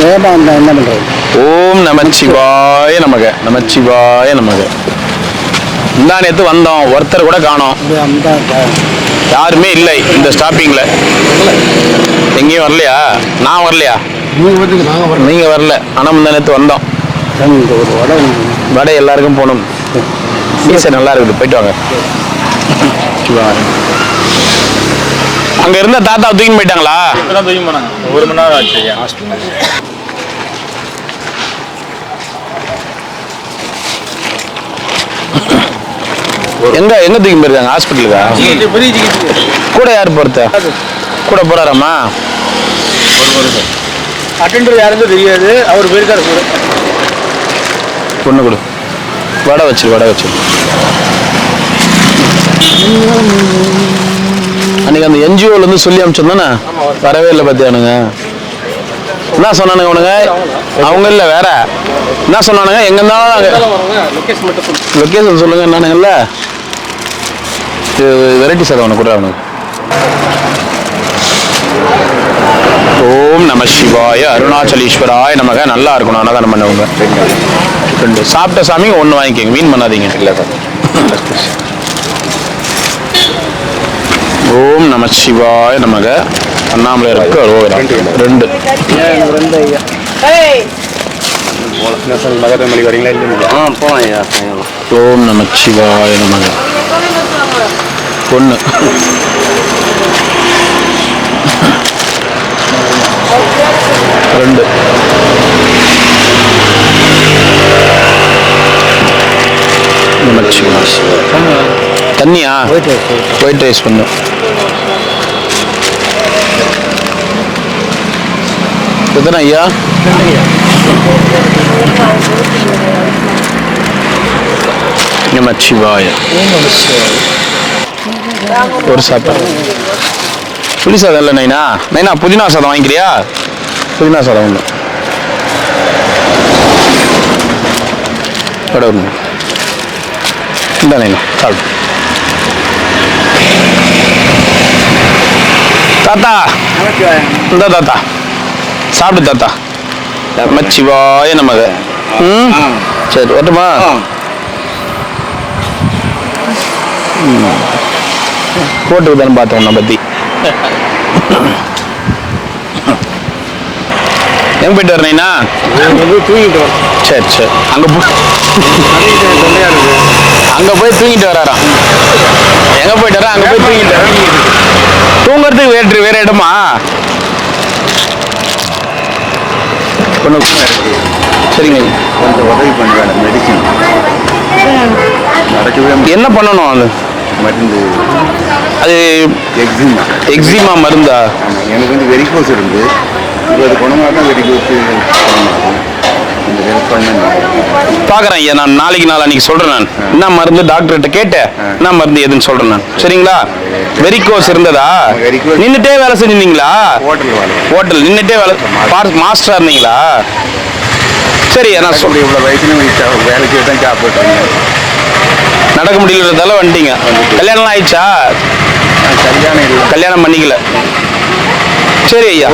என்ன பண்றது? ஓம் நமச்சிவாய நமக. நமச்சிவாய நமக. இந்த நேத்து வந்தோம், ஒருத்தர் கூட காணோம். யாருமே இல்லை இந்த ஸ்டாப்பிங்ல. எங்கேயும் வரலையா? நான் வரலையா? நீங்க வரல. ஆனா இந்த நேத்து வந்தோம். வடை எல்லாருக்கும் போகணும். சீசன் நல்லா இருக்குது. போயிட்டு வாங்க. அங்க இருந்த தாத்தா தூக்கின்னு போயிட்டாங்களா? தூக்கி போனாங்க. 1 மணி நேரம் ஆச்சு. எங்க தூக்கி போயிருக்காங்க? ஹாஸ்பிட்டலுக்கா? கூட யாரு போறத? கூட போறாராமா? அட்டெண்டர் யாருன்னு தெரியாது. அவர் போயிருக்காரு கூட. பொண்ணு கொடு. வடை வச்சிரு. அன்னைக்கு அந்த என்ஜிஓல இருந்து சொல்லி அனுப்பிச்சோம். வரவே இல்லை பார்த்தியானுங்க. என்ன சொன்னானுங்க அவனுங்க? அவங்க இல்லை வேற என்ன சொன்னானுங்க? எங்க இருந்தாலும் லொக்கேஷன் சொல்லுங்க. என்னன்னுங்கல்ல வெரைட்டி சார் அவனை கூட. அவனுக்கு ஓம் நம சிவாய அருணாச்சலீஸ்வராய நமக. நல்லா இருக்கணும் அன்னதானம் பண்ணவங்க. 2 சாப்பிட்ட சாமி 1 வாங்கிக்கோங்க. மீன் பண்ணாதீங்க. இல்லை சார். ஓம் நம சிவாய நமக. அண்ணாமலையாருக்கு அரோகரா. 2. மகரமணி வரீங்களா இல்லைங்களா? போகலாம் ஐயா. ஓம் நமச்சிவாய நமக. 1. ரெண்டு. நமச்சிவாய. தண்ணியா? ஒயிட் ரைஸ் பண்ணு. எத்தனை ஐயா? நமச்சிவாய. ஒரு சாப்பாடு. புளி சாதம் இல்லை நைனா. நைனா புதினா சாதம் வாங்கிக்கிறியா? புதினா சாதம் ஒன்று. ஒன்று இந்த நைனா சாப்பிடு. தாத்தா இந்த தாத்தா சாப்பிடு தாத்தா. நமச்சிவாய நமக. சரி வரட்டுமா? போட்டுக்கு தானே பார்த்தோம் உன்னை பற்றி. எங்க போயிட்டு வரீங்கண்ணா? தூங்கிட்டு வரோம். சரி சரி. அங்கே போய் தூங்கிட்டு வராராம். எங்கே போயிட்டு வரா? அங்கே போய் தூங்கிட்டு வர. தூங்குறதுக்கு வேற இடமா? சரிங்க. கொஞ்சம் உதவி பண்ணுவேன். மெடிசின் நடக்கவே என்ன பண்ணணும்? அது மருந்து. அது எக்ஸிமா மருந்தா? எனக்கு வந்து வெரிகோஸ் இருந்து அது குணமாக வெரிகோஸ் ஹெல்ப் பண்ண பார்க்குறேன் ஐயா. நான் நாளைக்கு சொல்கிறேன். நான் என்ன மருந்து டாக்டர்கிட்ட கேட்டேன். என்ன மருந்து எதுன்னு சொல்கிறேன் நான். சரிங்களா? வெரிகோஸ் இருந்ததா? நின்றுட்டே வேலை செஞ்சிருந்தீங்களா? ஹோட்டல் நின்றுட்டே வேலை. மாஸ்டராக இருந்தீங்களா? சரி நான் சொல்கிறேன். இவ்வளோ வயசுல வேலைக்கு தான் சாப்பிட்றேன். நடக்க முடியலதால வந்துட்டீங்க. கல்யாணம் ஆயிடுச்சா? கல்யாணம் பண்ணிக்கல. சரி ஐயா.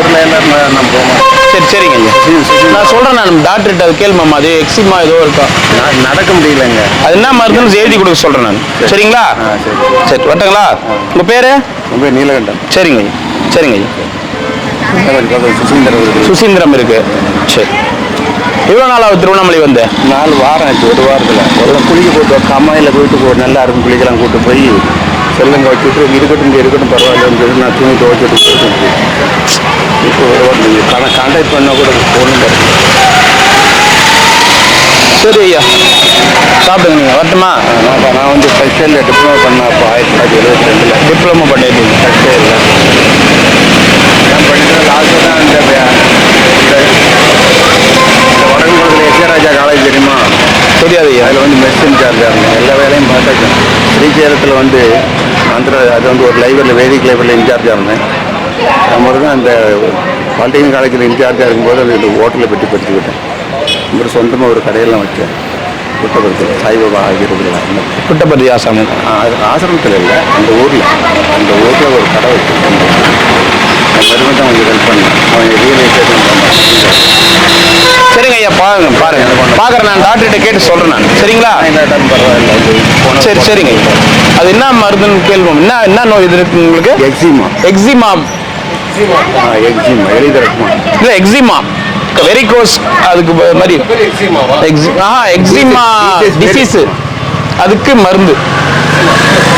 சரி சரிங்க ஐயா. நான் சொல்கிறேன். நான் டாக்டர்கிட்ட அது கேள்மாம்மா. அது எக்ஸிமா ஏதோ இருக்கா? நடக்க முடியலங்க. அது என்ன மருந்துன்னு எழுதி கொடுக்க சொல்கிறேன் நான். சரிங்களா? சரி வரட்டுங்களா? உங்கள் பேர்? ரொம்ப நீலகண்டன். சரிங்க ஐயா. சரிங்க ஐயா. சுசீந்திரம் இருக்கு. சரி. எவ்வளோ நாளாக திருவண்ணாமலை வந்து? 4 வாரம் ஆச்சு. 1 வாரத்தில் முதல்ல குளிக்க போட்டு கம்மாயில் போயிட்டு நல்லா இருக்கும் குளிக்கலாம் கூட்டு போய் செல்லுங்க வச்சுட்டு இருக்கட்டும் பரவாயில்லன்னு சொல்லி நான் துணி துவைச்சிட்டு இப்போ 1 வாரம் நீங்கள் கான்டாக்ட் பண்ணால் கூட ஒன்றும் சரி ஐயா. சாப்பிடுங்க நீங்கள். வரட்டுமா? நான் வந்து டெக்ஸ்டைலில் டிப்ளமோ பண்ணேன். அப்போ 1972 டிப்ளமோ பண்ணியிருக்கீங்க. டெக்ஸ்டைலில் நான் படிக்கிற லாஸ்ட்டு தான் இந்த வடகுங்குளத்தில் எஸ்ஏராஜா காலேஜ் தெரியுமா? தெரியாது ஐயா. அதில் வந்து மெஸ் இன்சார்ஜாக இருந்தேன். எல்லா வேலையும் பார்த்தாச்சு. ஸ்ரீசேலத்தில் வந்து அது வந்து ஒரு லைப்ரரியில் வேதிக் லைப்ரரியில் இன்சார்ஜாக இருந்தேன். அப்புறம் தான் அந்த பாலிடெக்னிக் காலேஜில் இன்சார்ஜாக இருக்கும்போது அது ஹோட்டலை பற்றி படிச்சுக்கிட்டேன். அப்புறம் சொந்தமாக ஒரு கடையெல்லாம் வச்சேன். புட்டபுரத்தில் சாய்பாபா ஆகியிருக்குல்ல. புட்டபர்த்தி ஆசிரமம். ஆசிரமத்தில் இல்லை, அந்த ஊரில் ஒரு கடை வச்சேன். மருமன் தான் கொஞ்சம் ஹெல்ப் பண்ணேன். அவங்க ரியல் எஸ்டேட் சரிங்க ஐயா. பாருங்க. பார்க்குறேன். நான் டாக்டர்கிட்ட கேட்டு சொல்கிறேன் நான். சரிங்களா? பரவாயில்ல. சரிங்க. அது என்ன மருந்துன்னு கேள்வோம். என்ன நோய் இது இருக்கு உங்களுக்கு? எக்ஸிமா எளிதிறக்குமா? இல்லை எக்ஸிமா வெரிகோஸ். அதுக்கு மாதிரி எக்ஸிமா டிசீஸ். அதுக்கு மருந்து.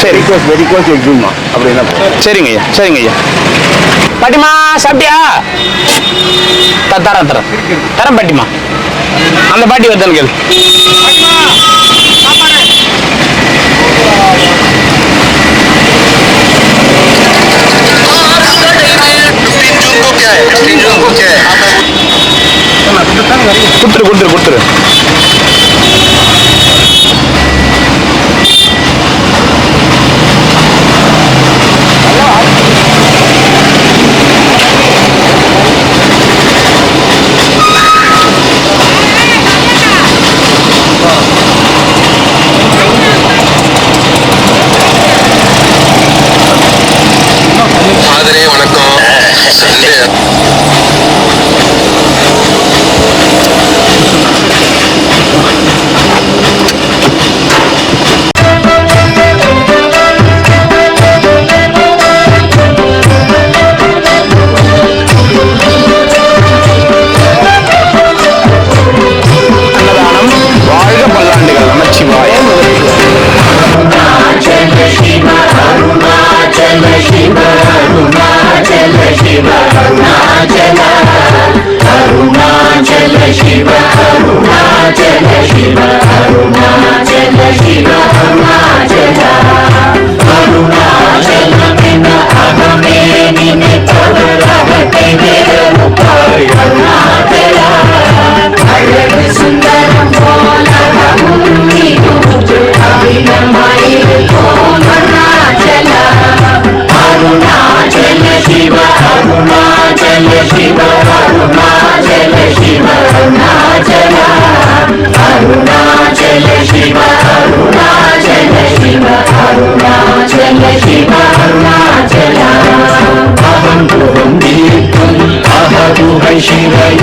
சரி. வெரிகோஸ் எக்ஸிமா அப்படின்னா. சரிங்க ஐயா. பாட்டிமா சாப்பிட்டியா? தரேன் பாட்டிமா. அந்த பாட்டி வருதான்னு கேளு. கொடுத்துரு. शिव अरुणाचल शिव अरुणाचल शिव अरुणाचल अरुणाचल बिन अहमे निमित्तव रहते निरनुपाय अरुणाचल अழகு சுந்தரம் போல முன்னி அபிநமாயிருக்கும் அருணாச்சல अरुणाचल शिव अरुणाचल शिव अरुणाचल शिव अरुणाचल अरुणाचल शिव अरुणाचल शिव अरुणाचल शिव अरुणाचल अहं तुहं दीप्तुम् अहदुहै शिवय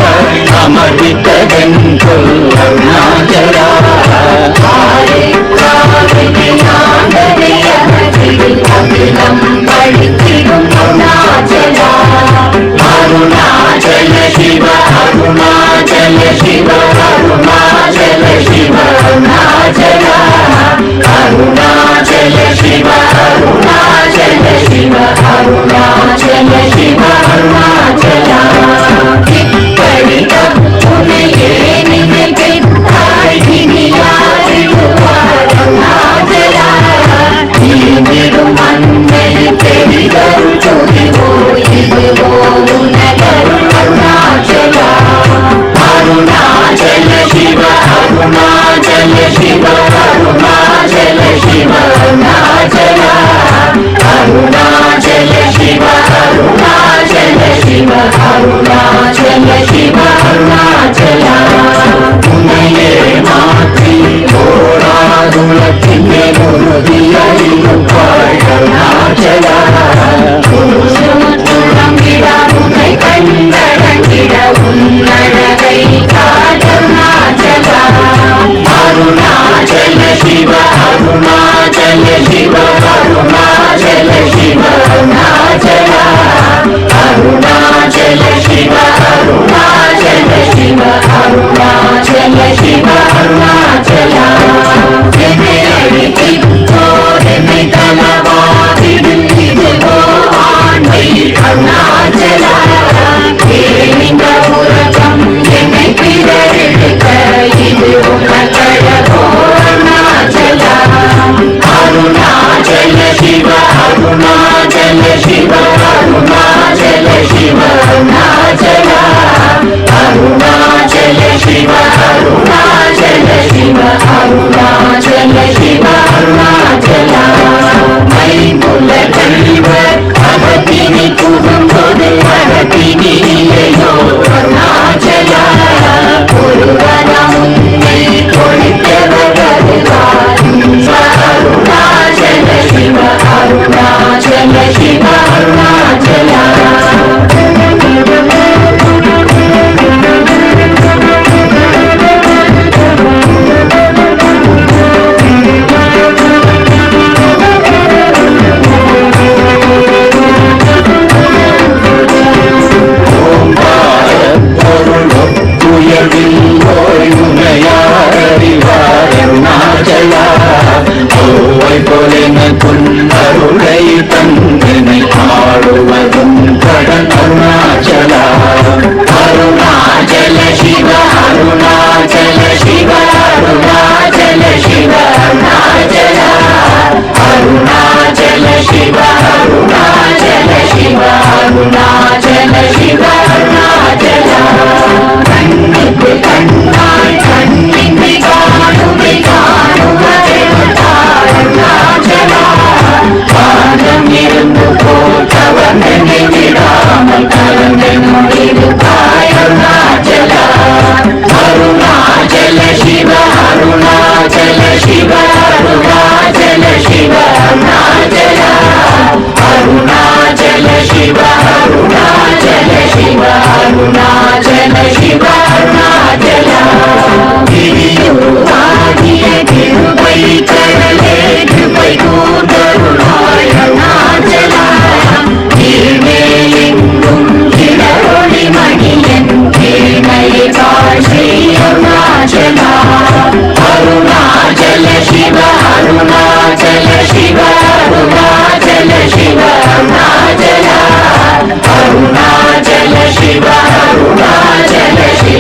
अमृतगन्धुल् अरुणाचल हरे काविनियान्दने अहजिल अखिलं पठितिरुं अरुणाचल अरुणाचल शिव अरुणाचल शिव अरुणाचल शिव अरुणाचल अरुणाचल शिव अरुणाचल शिव अरुणाचल शिव अरुणाचल इप्पडितम तुनये निमित्ताय हिनियारियुवाय अरुणाचल ीनिरुम अन्नै तेरिदरु चोदिवो इदिवो उन्नतरु अरुणाचल अरुणाचल शिव अरुणाचल शिव अरुणाचल शिव अरुणाचल अरुणाचल शिव अरुणाचल शिव अरुणाचल शिव अरुणाचल उन्नये मात्री ओरादुलक्किने मुरुदियैरुपाय अरुणाचल उन्नडगिड उन्नडगै अरुणाचल अरुणाचल शिव अरुणाचल शिव अरुणाचल शिव अरुणाचल अरुणाचल शिव अरुणाचल शिव अरुणाचल शिव अरुणाचल अरुणाचल उरकम என்னை பிறரெடுக்க இது உனக்கழகோ अरुणाचल अरुणाचल शिव अरुणाचल शिव अरुणाचल शिव अरुणाचल अरुणाचल शिव अरुणाचल शिव अरुणाचल शिव अरुणाचल मैमुल कल्वर अगतिनि पुगुம்போது अगतिनियையோ अरुणाचल ஒருவரம் உன்னை கொடுத்தவர்கள் अरुणाचल शिव अरुणाचल शिव अरुणाचल अरुणाचल अरुणै तन्नै आडुवदुं कடன் अरुणाचल अरुणाचल शिव अरुणाचल शिव अरुणाचल शिव अरुणाचल अरुणाचल शिव अरुणाचल शिव अरुणाचल शिव अरुणाचल कण्णुक्कु कण्णाय कण्णिन्नै काणुमै अरुणाचल பாதம் இருந்து போட்டவனை விடாமல் கலந்து முடிவுக்காய் அருணாச்சல அருணாச்சல சிவ அருணாச்சல சிவ அருணாச்சல சிவ அருணாச்சல அருணாச்சல சிவ அருணாச்சல சிவ அருணாச்சல சிவ அருணாச்சல கிரியுருவாகிய கிருபை கடலே கிருபை கூர்ந்தருளாய் அருணாச்சல கீழ்மேலெங்கும் கிளரொளி மணியன் கீழ்மையை காட்சி அருணாச்சல அருணாச்சல சிவ அருணாச்சல சிவ அருணாச்சல சிவ அருணாச்சல அருணாச்சல சிவ அருணாச்சல சிவ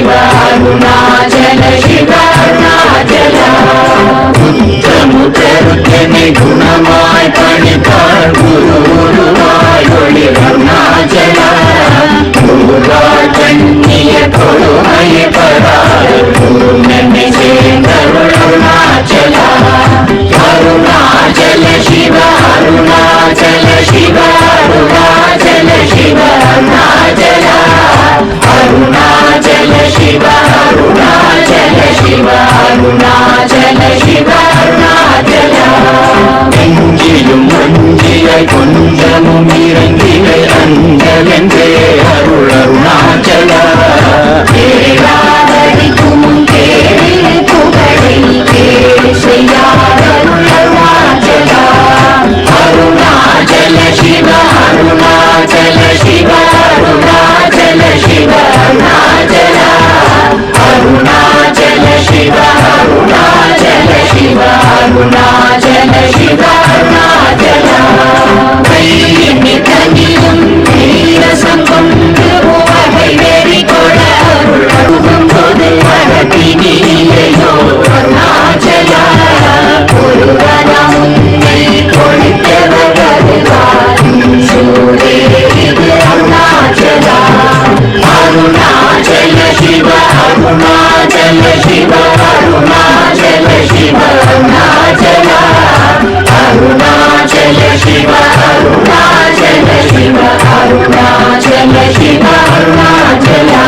அருணாச்சலா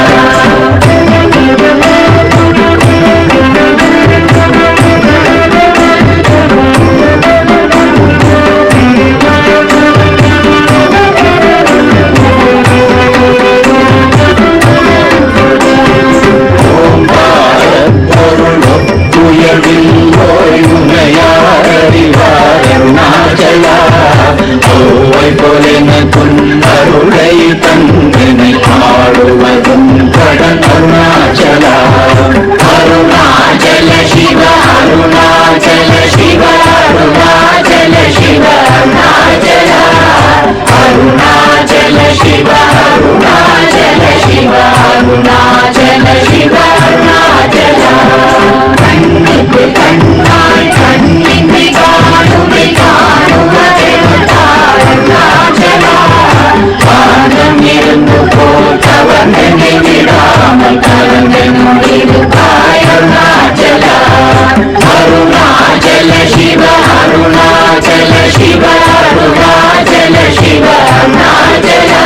அருணாச்சலா ஓவை போலென துன்னருளை தந்தனை ஆடுவதும் கடன் அருணாச்சலா அருணாச்சல சிவ அருணாச்சல சிவ அருணாச்சல சிவ அருணாச்சலா அருணாச்சல சிவ அருணாச்சல சிவ அருணாச்சல சிவ அருணாச்சலா கண்ணுக்கு கண்ணாய் கண்ணினை காணுமை காணுவதெருணாச்சலா பாதம் இருந்து போட்டவனை விடாமல் கலந்து முடிவு அருணாச்சலா அருணாச்சல சிவ அருணாச்சல சிவ அருணாச்சல சிவ அருணாச்சலா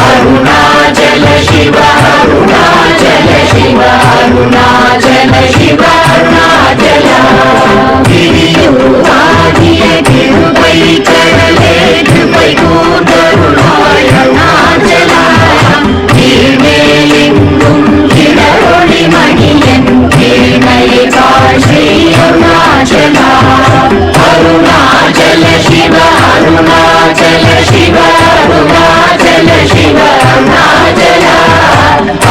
அருணாச்சல சிவ அருணாச்சல சிவ அருணாச்சல சிவ அருணாச்சலா கிரியுருவாகிய கிருபை கடலே கிருபை கூர்ந்தருளாய் அருணாச்சலா கீழ்மேலெங்கும் கிளரொளி மணியன் கீழ்மலை காட்சி அருணாச்சலா அருணாச்சல சிவ அருணாச்சல சிவ அருணாச்சல சிவ அருணாச்சலா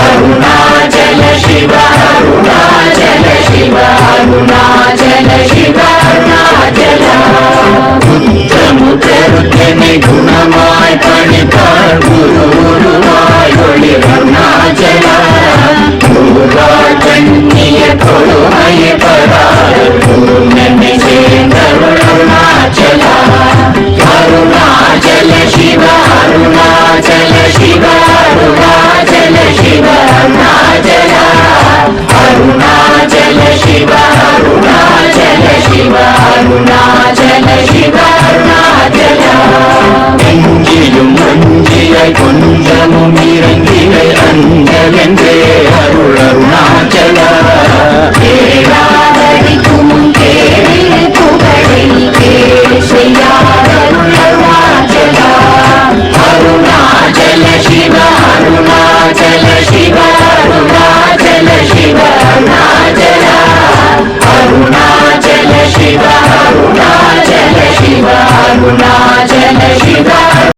அருணாச்சல சிவ அருணாச்சல சிவ அருணாச்சல சிவ அருணாச்சலா புத்தமுத்தருத்தனை குணமாய் பணித்தார் குருவாய் ஒளி அருணாச்சலா குருவாய் கண்ணிய கொடுமைய பராத குருமென்னை சேர்ந்தருள் அருணாச்சலா அருணாச்சல சிவ அருணாச்சல சிவ அருணாச்சல சிவ அருணாச்சலா அருணாச்சல சிவ அருணாச்சல சிவ அருணாச்சல சிவ அருணாச்சலா எங்கிலும் மஞ்சியாய் கொஞ்சமும் இறங்கிலை அஞ்சலென்றே அருள் அருணாச்சலா